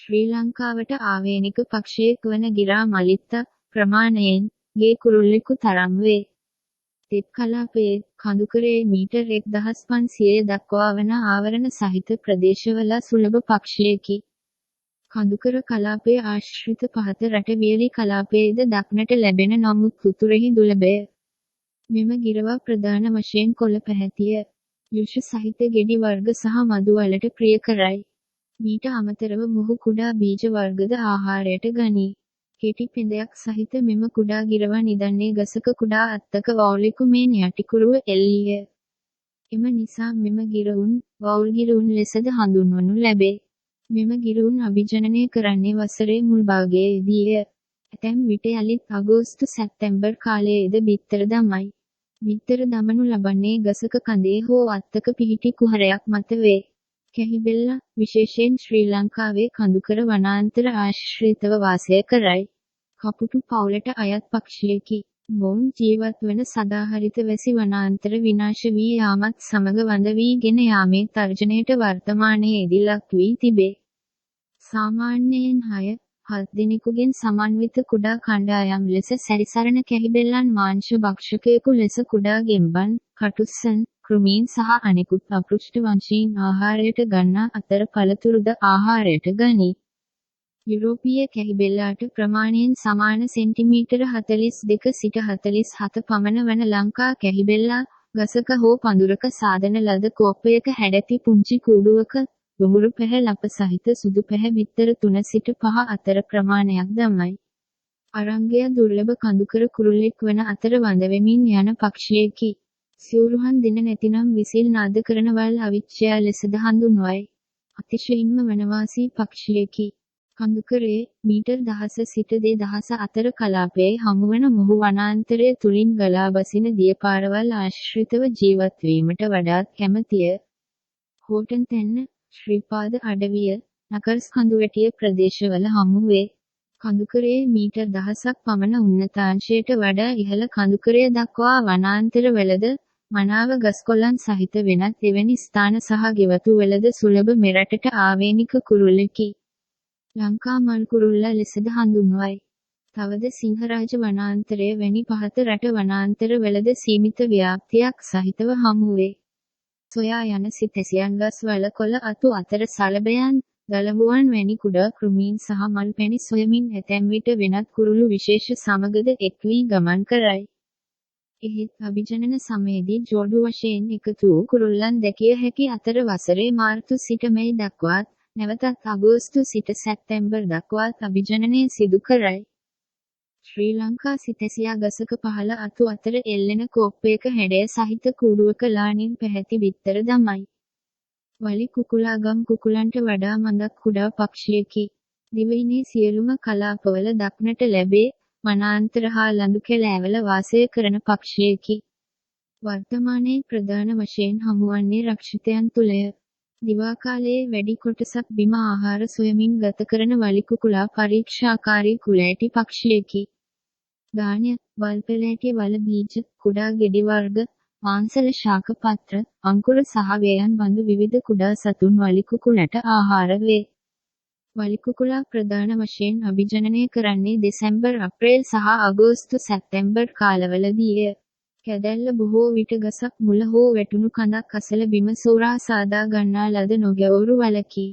ශ්‍රී ලංකාවට ආවේනික පක්ෂියෙක් වන ගිරා මලිත්ත ප්‍රමාණයෙන් ගේ කුරුල්ලෙකු තරම් වේ. තෙත් කලාපයේ කඳුකරේ මීටර් 1500 දක්වා වන ආවරණ සහිත ප්‍රදේශවල සුලභ පක්ෂියෙකි. කඳුකර කලාපයේ ආශ්‍රිත පහත රට වියලි කලාපයේද දක්නට ලැබෙන නමුත් උතුරෙහි දුර්ලභය. මෙම ගිරවා ප්‍රධාන වශයෙන් කොළ පැහැතිය, යුෂ සහිත ගෙඩි වර්ග සහ මදු වලට ප්‍රිය කරයි. මීට අමතරව මොහු කුඩා බීජ වර්ගද ආහාරයට ගනී. කෙටි පෙඳයක් සහිත මෙම කුඩා ගිරවා නිදන්නේ ගසක කුඩා අත්තක වවුලෙකු මෙන් යටිකුරුව එල්ලිය. එම නිසා මෙම ගිරවුන් වවුල් ගිරවුන් ලෙසද හඳුන්වනු ලැබේ. මෙම ගිරවුන් අභිජනනය කරන්නේ වසරේ මුල් භාගයේදීය. ඇතැම් විට යලිත් අගෝස්තු සැප්තැම්බර් කාලයේද බිත්තර දමයි. බිත්තර දමනු ලබන්නේ ගසක කඳේ හෝ අත්තක පිහිටි කුහරයක් මත වේ. කැහිබෙල්ලා විශේෂයෙන් ශ්‍රී ලංකාවේ කඳුකර වනාන්තර ආශ්‍රිතව වාසය කරයි. කපුටු පවුලට අයත් පක්ෂියෙකි. මොවුන් ජීවත් වන සදාහරිත වැසි වනාන්තර විනාශ වී යාමත් සමග වඳ වීගෙන යාමේ තර්ජනයට වර්තමානයේදී ලක් වී තිබේ. සාමාන්‍යයෙන් 6-7 දිනකුගෙන් සමන්විත කුඩා කණ්ඩායම් ලෙස සැරිසරන කැහිබෙල්ලන් මාංශ භක්ෂකයෙකු ලෙස කුඩා ගෙම්බන්, කටුස්සන්, කෘමීන් සහ අනෙකුත් අපෘෂ්ඨ වංශීන් ආහාරයට ගන්නා අතර පළතුරුද ආහාරයට ගනී. යුරෝපීය කැහිබෙල්ලාට ප්‍රමාණයෙන් සමාන සෙන්ටිමීටර 42 සිට 47 පමණ වන ලංකා කැහිබෙල්ලා ගසක හෝ පඳුරක සාදන ලද කෝප්පයක හැඩැති පුංචි කූඩුවක දුමුරු පැහැ ලප සහිත සුදු පැහැ බිත්තර 3 සිට 5 අතර ප්‍රමාණයක් දමයි. අරංගය දුර්ලභ කඳුකර කුරුල්ලෙක් වන අතර වඳ වෙමින් යන පක්ෂියෙකි. සිවුරුහන් දින නැතිනම් විසිල් නාද කරන වල් අවිච්ඡයා ලෙසද හඳුන්වයි. අතිශයින්ම වනවාසී පක්ෂියෙකි. කඳුකරේ මීටර් 1000 සිට 2000 අතර කලාපයේ හමුවන මොහු වනාන්තරය තුලින් ගලා බසින දියපාරවල් ආශ්‍රිතව ජීවත් වීමට වඩාත් කැමැතිය. හෝටන් තැන්න, ශ්‍රීපාද අඩවිය, නකර්ස් කඳුවැටිය ප්‍රදේශවල හමු වේ. කඳුකරේ මීටර් 1000ක් පමණ උන්නතාංශයට වඩා ඉහළ කඳුකරය දක්වා වනාන්තරවලද මනාව ගස්කොළන් සහිත වෙනත් එවැනි ස්ථාන සහ ගෙවතු වලද සුලභ මෙරටට ආවේනික කුරුල්ලෙකි. ලංකා මල් කුරුල්ලා ලෙසද හඳුන්වයි. තවද සිංහරාජ වනාන්තරය වැනි පහත රට වනාන්තර වලද සීමිත ව්‍යාප්තියක් සහිතව හමු වේ. සොයා යන සිතැසියන් ගස් වල කොළ අතු අතර සලබයන්, දලබුවන් වැනි කුඩා කෘමීන් සහ මල් පැණි සොයමින් ඇතැම් විට වෙනත් කුරුළු විශේෂ සමගද එක් වී ගමන් කරයි. එහෙත් අභිජනන සමයේදී ජෝඩු වශයෙන් එකතු වූ කුරුල්ලන් දැකිය හැකි අතර වසරේ මාර්තු සිට මැයි දක්වාත්, නැවතත් අගෝස්තු සිට සැප්තැම්බර් දක්වාත් අභිජනනය සිදු කරයි. ශ්‍රී ලංකා සිතැසියා ගසක පහළ අතු අතර එල්ලෙන කෝප්පයක හැඩය සහිත කූඩුවක ලානින් පැහැති බිත්තර දමයි. වලි කුකුලා ගම් කුකුලන්ට වඩා මඳක් කුඩා පක්ෂියෙකි. දිවයිනේ සියලුම කලාපවල දක්නට ලැබේ. වනාන්තර හා ලඳු කැලෑවල වාසය කරන පක්ෂියෙකි. වර්තමානයේ ප්‍රධාන වශයෙන් හමුවන්නේ රක්ෂිතයන් තුලය. දිවා කාලයේ වැඩි කොටසක් බිම ආහාර සොයමින් ගත කරන වලි කුකුලා පරීක්ෂාකාරී කුලෑටි පක්ෂියෙකි. ධාන්‍ය, වල් පෙළෑටි වල බීජ, කුඩා ගෙඩි වර්ග, මාංශල ශාක පත්‍ර, අංකුර සහ වේයන් බඳු විවිධ කුඩා සතුන් වලි කුකුලට ආහාර වේ. වලි කුකුලා ප්‍රධාන වශයෙන් අභිජනනය කරන්නේ දෙසැම්බර් අප්‍රේල් සහ අගෝස්තු සැප්තැම්බර් කාලවලදීය. කැදැල්ල බොහෝ විට ගසක් මුල හෝ වැටුණු කඳක් අසල බිම සෝරා සාදා ගන්නා ලද නොගැවුරු වලකි.